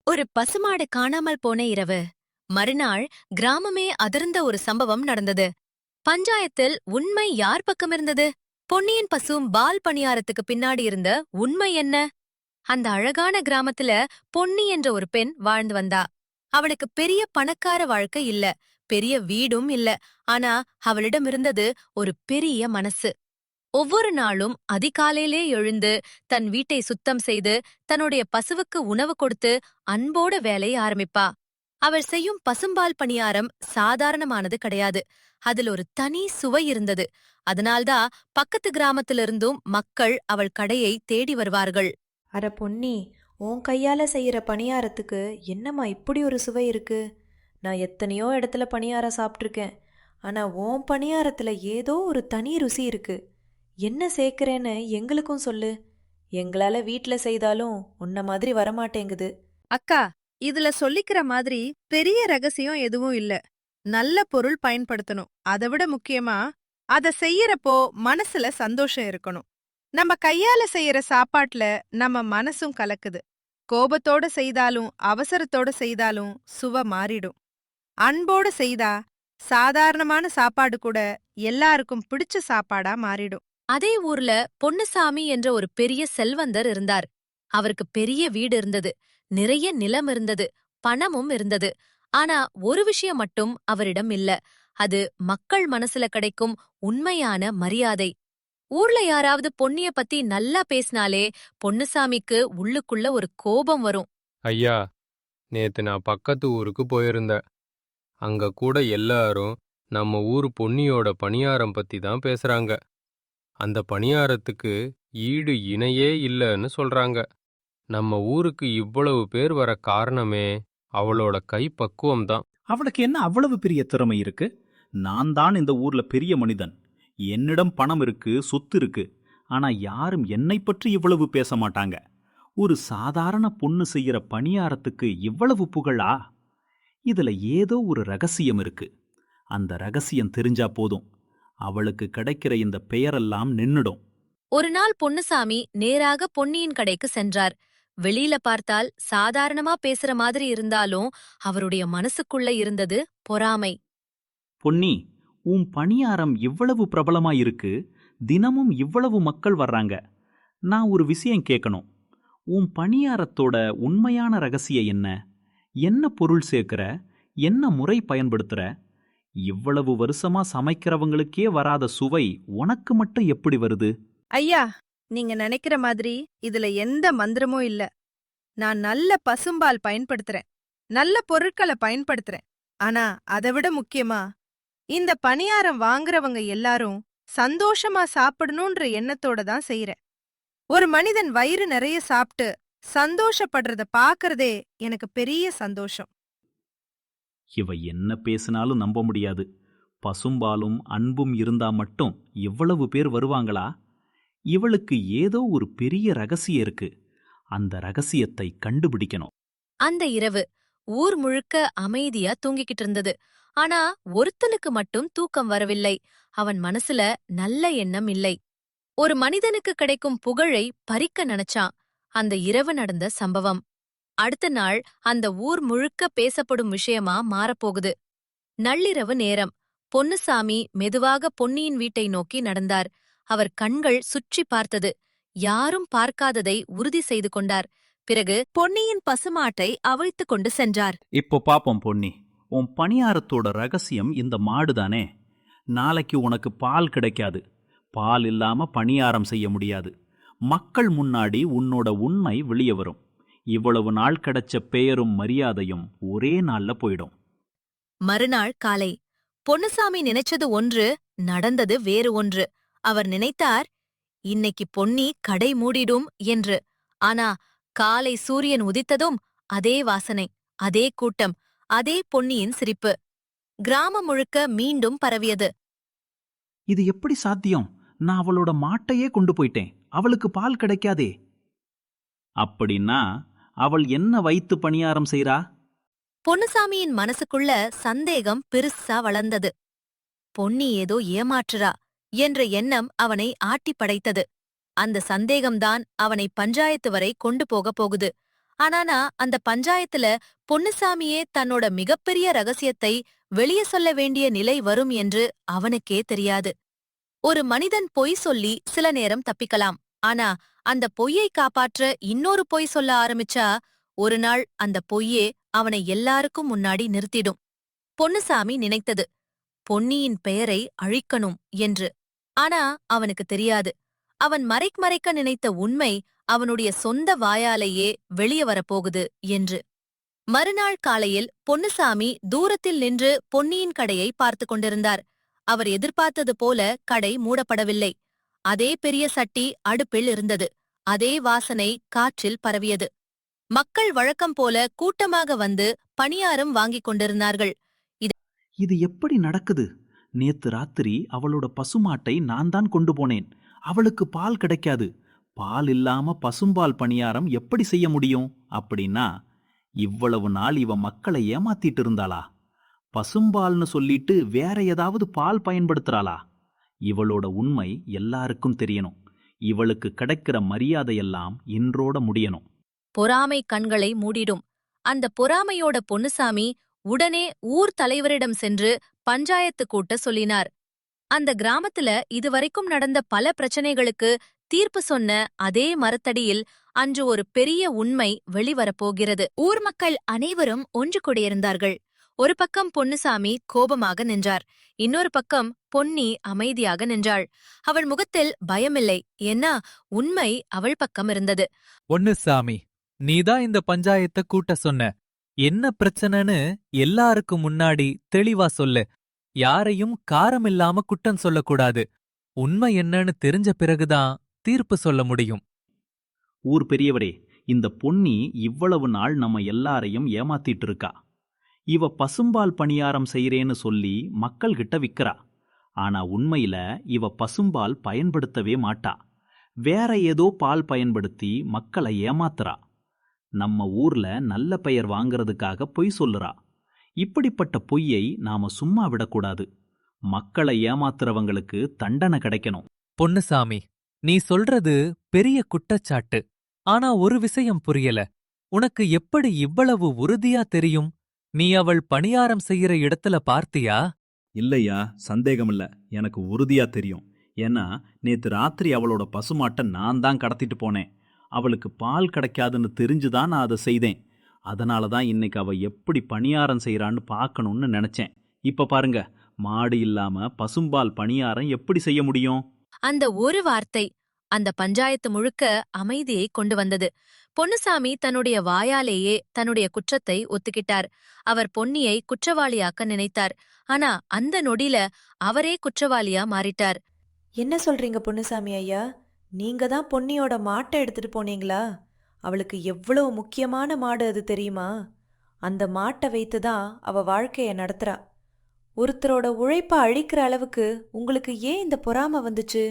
ஒரு பசுமாடு காணாமல் போன இரவு. மறுநாள் கிராமமே அதிர்ந்த ஒரு சம்பவம் நடந்தது. பஞ்சாயத்தில் உண்மை யார் பக்கம் இருந்தது? பொன்னியின் பசும் பால் பணியாரத்துக்கு பின்னாடி இருந்த உண்மை என்ன? அந்த அழகான கிராமத்துல பொன்னி என்ற ஒரு பெண் வாழ்ந்து வந்தா. அவளுக்கு பெரிய பணக்கார வாழ்க்கை இல்ல, பெரிய வீடும் இல்ல. ஆனா அவளிடம் இருந்தது ஒரு பெரிய மனசு. ஒவ்வொரு நாளும் அதிகாலையிலே எழுந்து தன் வீட்டை சுத்தம் செய்து தன்னுடைய பசுவுக்கு உணவு கொடுத்து அன்போட வேலையை ஆரம்பிப்பா. அவள் செய்யும் பசும்பால் பணியாரம் சாதாரணமானது கிடையாது. அதில் ஒரு தனி சுவை இருந்தது. அதனால்தான் பக்கத்து கிராமத்திலிருந்தும் மக்கள் அவள் கடையை தேடி வருவார்கள். அட பொன்னி, உன் கையால் செய்கிற பணியாரத்துக்கு என்னம்மா இப்படி ஒரு சுவை இருக்கு? நான் எத்தனையோ இடத்துல பணியாரம் சாப்பிட்ருக்கேன். ஆனால் உன் பணியாரத்தில் ஏதோ ஒரு தனி ருசி இருக்கு. என்ன சேர்க்குறேன்னு எங்களுக்கும் சொல்லு. எங்களால் வீட்டில் செய்தாலும் உன்ன மாதிரி வரமாட்டேங்குது. அக்கா, இதுல சொல்லிக்கிற மாதிரி பெரிய ரகசியம் எதுவும் இல்ல. நல்ல பொருள் பயன்படுத்தணும். அதை விட முக்கியமா அத செய்யறப்போ மனசுல சந்தோஷம் இருக்கணும். நம்ம கையால செய்யற சாப்பாட்டுல நம்ம மனசும் கலக்குது. கோபத்தோட செய்தாலும் அவசரத்தோட செய்தாலும் சுவை மாறிடும். அன்போட செய்தா சாதாரணமான சாப்பாடு கூட எல்லாருக்கும் பிடிச்ச சாப்பாடா மாறிடும். அதே ஊர்ல பொன்னுசாமி என்ற ஒரு பெரிய செல்வந்தர் இருந்தார். அவருக்கு பெரிய வீடு இருந்தது, நிறைய நிலம் இருந்தது, பணமும் இருந்தது. ஆனா ஒரு விஷயம் மட்டும் அவரிடம் இல்ல. அது மக்கள் மனசுல கிடைக்கும் உண்மையான மரியாதை. ஊர்ல யாராவது பொன்னிய பத்தி நல்லா பேசினாலே பொன்னுசாமிக்கு உள்ளுக்குள்ள ஒரு கோபம் வரும். ஐயா, நேத்து நான் பக்கத்து ஊருக்கு போயிருந்தேன். அங்க கூட எல்லாரும் நம்ம ஊர் பொன்னியோட பணியாரம் பத்தி தான் பேசுறாங்க. அந்த பணியாரத்துக்கு ஈடு இணையே இல்லைன்னு சொல்றாங்க. நம்ம ஊருக்கு இவ்வளவு பேர் வர காரணமே அவளோட கை பக்குவம் தான். அவளுக்கு என்ன அவ்வளவு பெரிய திறமை இருக்கு? நான் தான் இந்த ஊர்ல பெரிய மனிதன். என்னிடம் பணம் இருக்கு, சொத்து இருக்கு. ஆனா யாரும் என்னை பற்றி இவ்வளவு பேச மாட்டாங்க. ஒரு சாதாரண பொண்ணு செய்யற பணியாரத்துக்கு இவ்வளவு புகழா? இதுல ஏதோ ஒரு ரகசியம் இருக்கு. அந்த ரகசியம் தெரிஞ்சா போதும், அவளுக்கு கிடைக்கிற இந்த பெயரெல்லாம் நின்னுடும். ஒரு நாள் பொன்னுசாமி நேராக பொன்னியின் கடைக்கு சென்றார். வெளியில பார்த்தால் சாதாரணமா பேசுற மாதிரி இருந்தாலும் அவருடைய மனசுக்குள்ள இருந்தது பொறாமை. பொன்னி, உன் பணியாரம் இவ்வளவு பிரபலமா இருக்கு. தினமும் இவ்வளவு மக்கள் வர்றாங்க. நான் ஒரு விஷயம் கேட்கணும். உன் பணியாரத்தோட உண்மையான ரகசியம் என்ன? என்ன பொருள் சேர்க்கிற? என்ன முறை பயன்படுத்துற? இவ்வளவு வருஷமா சமைக்கிறவங்களுக்கே வராத சுவை உனக்கு மட்டும் எப்படி வருது? ஐயா, நீங்க நினைக்கிற மாதிரி இதுல எந்த மந்திரமும் இல்ல. நான் நல்ல பசும்பால் பயன்படுத்துறேன், நல்ல பொருட்களை பயன்படுத்துறேன். ஆனா அதை விட முக்கியமா, இந்த பணியாரம் வாங்குறவங்க எல்லாரும் சந்தோஷமா சாப்பிடணும்ன்ற எண்ணத்தோட தான் செய்யறேன். ஒரு மனிதன் வயிறு நிறைய சாப்பிட்டு சந்தோஷப்படுறத பாக்குறதே எனக்கு பெரிய சந்தோஷம். இவ என்ன பேசினாலும் நம்ப முடியாது. பசும்பாலும் அன்பும் இருந்தா மட்டும் இவ்வளவு பேர் வருவாங்களா? இவளுக்கு ஏதோ ஒரு பெரிய ரகசியம் இருக்கு. அந்த ரகசியத்தை கண்டுபிடிக்கணும். அந்த இரவு ஊர் முழுக்க அமைதியா தூங்கிக்கிட்டு இருந்தது. ஆனா ஒருத்தனுக்கு மட்டும் தூக்கம் வரவில்லை. அவன் மனசுல நல்ல எண்ணம் இல்லை. ஒரு மனிதனுக்கு கிடைக்கும் புகழை பறிக்க நினைச்சான். அந்த இரவு நடந்த சம்பவம் அடுத்த நாள் அந்த ஊர் முழுக்க பேசப்படும் விஷயமா மாறப்போகுது. நள்ளிரவு நேரம். பொன்னுசாமி மெதுவாக பொன்னியின் வீட்டை நோக்கி நடந்தார். அவர் கண்கள் சுற்றி பார்த்தது. யாரும் பார்க்காததை உறுதி செய்து கொண்டார். பிறகு பொன்னியின் பசுமாட்டை அவிழ்த்துக் கொண்டு சென்றார். இப்போ பாப்போம் பொன்னி, உன் பணியாரத்தோட ரகசியம் இந்த மாடுதானே? நாளைக்கு உனக்கு பால் கிடைக்காது. பால் இல்லாம பணியாரம் செய்ய முடியாது. மக்கள் முன்னாடி உன்னோட உண்மை வெளியே வரும். இவ்வளவு நாள் கிடைச்ச பெயரும் மரியாதையும் ஒரே நாள்ல போயிடும். மறுநாள் காலை பொன்னுசாமி நினைச்சது ஒன்று, நடந்தது வேறு ஒன்று. அவர் நினைத்தார், இன்னைக்கு பொன்னி கடை மூடிடும் என்று. ஆனா காலை சூரியன் உதித்ததும் அதே வாசனை, அதே கூட்டம், அதே பொன்னியின் சிரிப்பு. கிராமம் முழுக்க மீண்டும் பரவியது. இது எப்படி சாத்தியம்? நான் அவளோட மாட்டையே கொண்டு போயிட்டேன். அவளுக்கு பால் கிடைக்காதே. அப்படின்னா அவள் என்ன வைத்து பணியாரம் செய்றா? பொன்னுசாமியின் மனசுக்குள்ள சந்தேகம் பெருசா வளர்ந்தது. பொன்னி ஏதோ ஏமாற்றுறா என்ற எண்ணம் அவனை ஆட்டிப் படைத்தது. அந்த சந்தேகம்தான் அவனை பஞ்சாயத்து வரை கொண்டு போகப் போகுது. ஆனானா அந்த பஞ்சாயத்துல பொன்னுசாமியே தன்னோட மிகப்பெரிய ரகசியத்தை வெளிய சொல்ல வேண்டிய நிலை வரும் என்று அவனுக்கே தெரியாது. ஒரு மனிதன் பொய் சொல்லி சில நேரம் தப்பிக்கலாம். ஆனா அந்த பொய்யை காப்பாற்ற இன்னொரு பொய் சொல்ல ஆரம்பிச்சா ஒரு நாள் அந்த பொய்யே அவனை எல்லாருக்கும் முன்னாடி நிறுத்திடும். பொன்னுசாமி நினைத்தது பொன்னியின் பெயரை அழிக்கணும் என்று. ஆனா அவனுக்கு தெரியாது, அவன் மறைக்க நினைத்த உண்மை அவனுடைய சொந்த வாயாலேயே வெளிய வரப்போகுது என்று. மறுநாள் காலையில் பொன்னுசாமி தூரத்தில் நின்று பொன்னியின் கடையை பார்த்து கொண்டிருந்தார். அவர் எதிர்பார்த்தது போல கடை மூடப்படவில்லை. அதே பெரிய சட்டி அடுப்பில் இருந்தது. அதே வாசனை காற்றில் பரவியது. மக்கள் வழக்கம் போல கூட்டமாக வந்து பணியாரம் வாங்கிக் கொண்டிருந்தார்கள். இது எப்படி நடக்குது? நேத்து ராத்திரி அவளோட பசுமாட்டை நான் தான் கொண்டு போனேன். அவளுக்கு பால் கிடைக்காது. பால் இல்லாம பசும்பால் பணியாரம் எப்படி செய்ய முடியும்? அப்படின்னா இவ்வளவு நாள் இவ மக்களை ஏமாத்திட்டு இருந்தாளா? பசும்பால்னு சொல்லிட்டு வேற ஏதாவது பால் பயன்படுத்துறாளா? இவளோட உண்மை எல்லாருக்கும் தெரியணும். இவளுக்கு கிடைக்கிற மரியாதையெல்லாம் இன்றோட முடியணும். பொறாமை கண்களை மூடிடும். அந்த பொறாமையோட பொன்னுசாமி உடனே ஊர் தலைவரிடம் சென்று பஞ்சாயத்து கூட்ட சொல்லினார். அந்த கிராமத்துல இதுவரைக்கும் நடந்த பல பிரச்சனைகளுக்கு தீர்ப்பு சொன்ன அதே மரத்தடியில் அன்று ஒரு பெரிய உண்மை வெளிவரப்போகிறது. ஊர் மக்கள் அனைவரும் ஒன்று கூடியிருந்தார்கள். ஒரு பக்கம் பொன்னுசாமி கோபமாக நின்றார். இன்னொரு பக்கம் பொன்னி அமைதியாக நின்றாள். அவள் முகத்தில் பயமில்லை, ஏன்னா உண்மை அவள் பக்கம் இருந்தது. பொன்னுசாமி, நீதான் இந்த பஞ்சாயத்தை கூட்ட சொன்ன. என்ன பிரச்சனைன்னு எல்லாருக்கும் முன்னாடி தெளிவா சொல்லு. யாரையும் காரமில்லாம குற்றம் சொல்லக்கூடாது. உண்மை என்னன்னு தெரிஞ்ச பிறகுதான் தீர்ப்பு சொல்ல முடியும். ஊர் பெரியவரே, இந்த பொன்னி இவ்வளவு நாள் நம்ம எல்லாரையும் ஏமாத்திட்டு இருக்கா. இவ பசும்பால் பணியாரம் செய்றேன்னு சொல்லி மக்கள்கிட்ட விக்கிறா. ஆனா உண்மையில இவ பசும்பால் பயன்படுத்தவே மாட்டா. வேற ஏதோ பால் பயன்படுத்தி மக்களை ஏமாத்துறா. நம்ம ஊர்ல நல்ல பெயர் வாங்கறதுக்காக பொய் சொல்லுறா. இப்படிப்பட்ட பொய்யை நாம சும்மா விடக்கூடாது. மக்களை ஏமாத்துறவங்களுக்கு தண்டனை கிடைக்கணும். பொன்னுசாமி, நீ சொல்றது பெரிய குற்றச்சாட்டு. ஆனா ஒரு விஷயம் புரியல. உனக்கு எப்படி இவ்வளவு உறுதியா தெரியும்? நீ அவள் பணியாரம் செய்யற இடத்துல பார்த்தியா? இல்லையா, சந்தேகமில்ல, எனக்கு உறுதியா தெரியும். ஏன்னா நேத்து ராத்திரி அவளோட பசுமாட்டை நான் தான் கடத்திட்டு போனேன். அவளுக்கு பால் கிடைக்காதுன்னு தெரிஞ்சுதான் நான் அதை செய்தேன். அதனால தான் இன்னைக்கு அவ எப்படி பணியாரம் செய்யறான்னு பார்க்கணும்னு நினைச்சேன். இப்ப பாருங்க, மாடு இல்லாம பசும்பால் பணியாரம் எப்படி செய்ய முடியும்? அந்த ஒரு வார்த்தை அந்த பஞ்சாயத்து முழுக்க அமைதியை கொண்டு வந்தது. பொன்னுசாமி தன்னுடைய வாயாலேயே தன்னுடைய குற்றத்தை ஒத்துக்கிட்டார். அவர் பொன்னியை குற்றவாளியாக்க நினைத்தார். ஆனா அந்த நொடியில அவரே குற்றவாளியா மாறிட்டார். என்ன சொல்றீங்க பொன்னுசாமி ஐயா? நீங்க தான் பொன்னியோட மாட்டை எடுத்துட்டு போனீங்களா? அவளுக்கு எவ்வளவு முக்கியமான மாடு அது தெரியுமா? அந்த மாட்டை வைத்து தான் அவ வாழ்க்கைய நடத்துறா. ஒருத்தரோட உழைப்ப அழிக்கிற அளவுக்கு உங்களுக்கு ஏன் இந்த பொறாம வந்துச்சு?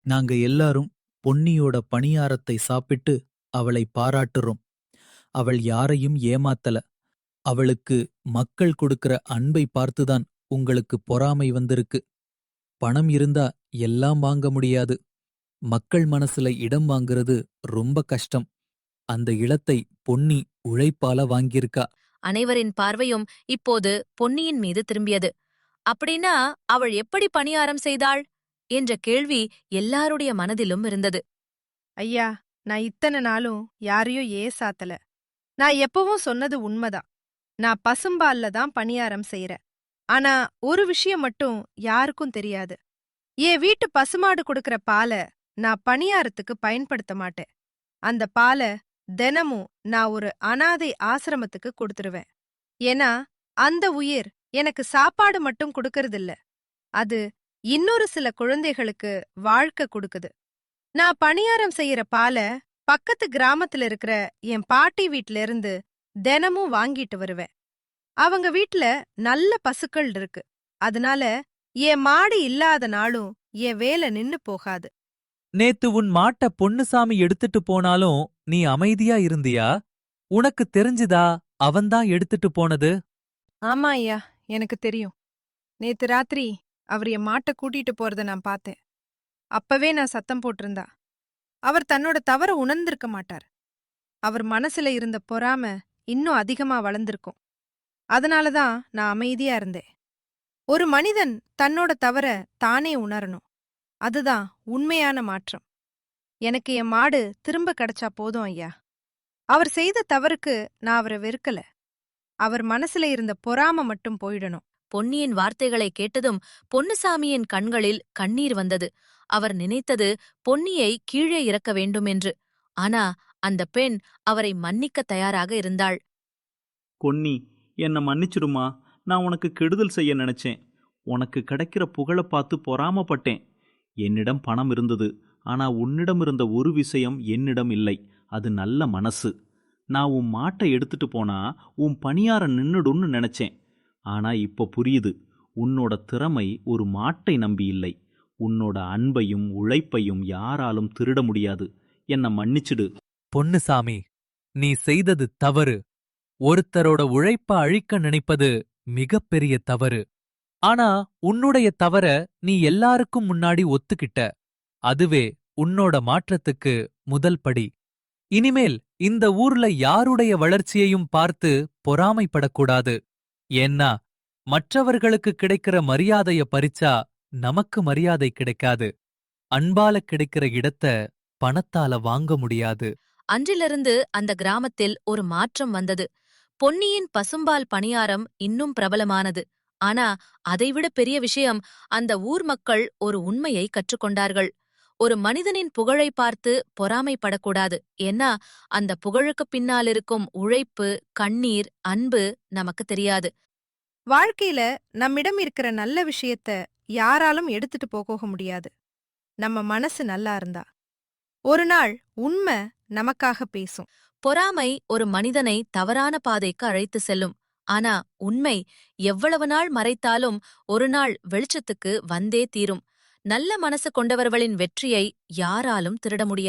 நாங்க எல்லாரும் பொன்னியோட பணியாரத்தை சாப்பிட்டு அவளை பாராட்டுறோம். அவள் யாரையும் ஏமாத்தல. அவளுக்கு மக்கள் கொடுக்கிற அன்பை பார்த்துதான் உங்களுக்கு பொறாமை வந்திருக்கு. பணம் இருந்தா எல்லாம் வாங்க முடியாது. மக்கள் மனசுல இடம் வாங்குறது ரொம்ப கஷ்டம். அந்த இடத்தை பொன்னி உழைப்பால வாங்கியிருக்கா. அனைவரின் பார்வையும் இப்போது பொன்னியின் மீது திரும்பியது. அப்படின்னா அவள் எப்படி பணியாரம் செய்தாள் என்ற கேள்வி எல்லாருடைய மனதிலும் இருந்தது. ஐயா, நான் இத்தனை நாளும் யாரையும் ஏசாத்தல. நான் எப்பவும் சொன்னது உண்மைதான். நான் பசும்பால்ல தான் பணியாரம் செய்யறேன். ஆனா ஒரு விஷயம் மட்டும் யாருக்கும் தெரியாது. என் வீட்டு பசுமாடு கொடுக்கற பாலை நான் பணியாரத்துக்கு பயன்படுத்த மாட்டேன். அந்த பாலை தினமும் நான் ஒரு அனாதை ஆசிரமத்துக்கு கொடுத்துருவேன். ஏன்னா அந்த உயிர் எனக்கு சாப்பாடு மட்டும் கொடுக்கறதில்ல, அது இன்னொரு சில குழந்தைகளுக்கு வாழ்க்கை கொடுக்குது. நான் பணியாரம் செய்யற பாலை பக்கத்து கிராமத்துல இருக்கிற என் பாட்டி வீட்ல இருந்து தினமும் வாங்கிட்டு வருவேன். அவங்க வீட்ல நல்ல பசுக்கள் இருக்கு. அதனால என் மாடு இல்லாத நாளும் என் வேலை நின்னு போகாது. நேத்து உன் மாட்ட பொன்னுசாமி எடுத்துட்டு போனாலும் நீ அமைதியா இருந்தியா? உனக்கு தெரிஞ்சுதா அவன்தான் எடுத்துட்டு போனது? ஆமா ஐயா, எனக்கு தெரியும். நேத்து ராத்திரி அவர் என் மாட்டை கூட்டிட்டு போறத நான் பார்த்தேன். அப்பவே நான் சத்தம் போட்டிருந்தா அவர் தன்னோட தவற உணர்ந்திருக்க மாட்டார். அவர் மனசுல இருந்த பொறாம இன்னும் அதிகமா வளர்ந்திருக்கும். அதனாலதான் நான் அமைதியா இருந்தேன். ஒரு மனிதன் தன்னோட தவற தானே உணரணும். அதுதான் உண்மையான மாற்றம். எனக்கு என் மாடு திரும்ப கிடைச்சா போதும் ஐயா. அவர் செய்த தவறுக்கு நான் அவரை வெறுக்கல. அவர் மனசுல இருந்த பொறாம மட்டும் போயிடணும். பொன்னியின் வார்த்தைகளை கேட்டதும் பொன்னுசாமியின் கண்களில் கண்ணீர் வந்தது. அவர் நினைத்தது பொன்னியை கீழே இறக்க வேண்டும் என்று. ஆனா அந்த பெண் அவரை மன்னிக்க தயாராக இருந்தாள். பொன்னி, என்னை மன்னிச்சிடுமா. நான் உனக்கு கெடுதல் செய்ய நினைச்சேன். உனக்கு கிடைக்கிற புகழை பார்த்து பொறாமப்பட்டேன். என்னிடம் பணம் இருந்தது, ஆனா உன்னிடம் இருந்த ஒரு விஷயம் என்னிடம் இல்லை. அது நல்ல மனசு. நான் உன் மாட்டை எடுத்துட்டு போனா உன் பணியாரம் நின்னுடும்னு நினைச்சேன். ஆனா இப்போ புரியுது, உன்னோட திறமை ஒரு மாட்டை நம்பி இல்லை. உன்னோட அன்பையும் உழைப்பையும் யாராலும் திருட முடியாது. என்னை மன்னிச்சிடு. பொன்னுசாமி, நீ செய்தது தவறு. ஒருத்தரோட உழைப்ப அழிக்க நினைப்பது மிகப்பெரிய தவறு. ஆனா உன்னுடைய தவற நீ எல்லாருக்கும் முன்னாடி ஒத்துக்கிட்ட. அதுவே உன்னோட மாற்றத்துக்கு முதல் படி. இனிமேல் இந்த ஊர்ல யாருடைய வளர்ச்சியையும் பார்த்து பொறாமைப்படக்கூடாது. ஏன்னா மற்றவர்களுக்கு கிடைக்கிற மரியாதைய பறிச்சா நமக்கு மரியாதை கிடைக்காது. அன்பால கிடைக்கிற இடத்த பணத்தால வாங்க முடியாது. அன்றிலிருந்து அந்த கிராமத்தில் ஒரு மாற்றம் வந்தது. பொன்னியின் பசும்பால் பணியாரம் இன்னும் பிரபலமானது. ஆனா அதைவிட பெரிய விஷயம், அந்த ஊர் மக்கள் ஒரு உண்மையை கற்றுக்கொண்டார்கள். ஒரு மனிதனின் புகழை பார்த்து பொறாமைப்படக்கூடாது. ஏன்னா அந்த புகழுக்குப் பின்னால் இருக்கும் உழைப்பு, கண்ணீர், அன்பு நமக்கு தெரியாது. வாழ்க்கையில நம்மிடம் இருக்கிற நல்ல விஷயத்த யாராலும் எடுத்துட்டு போக முடியாது. நம்ம மனசு நல்லா இருந்தா ஒரு நாள் உண்மை நமக்காக பேசும். பொறாமை ஒரு மனிதனை தவறான பாதைக்கு அழைத்து செல்லும். ஆனா உண்மை எவ்வளவு நாள் மறைத்தாலும் ஒரு நாள் வெளிச்சத்துக்கு வந்தே தீரும். நல்ல மனசு கொண்டவர்களின் வெற்றியை யாராலும் திருட முடியாது.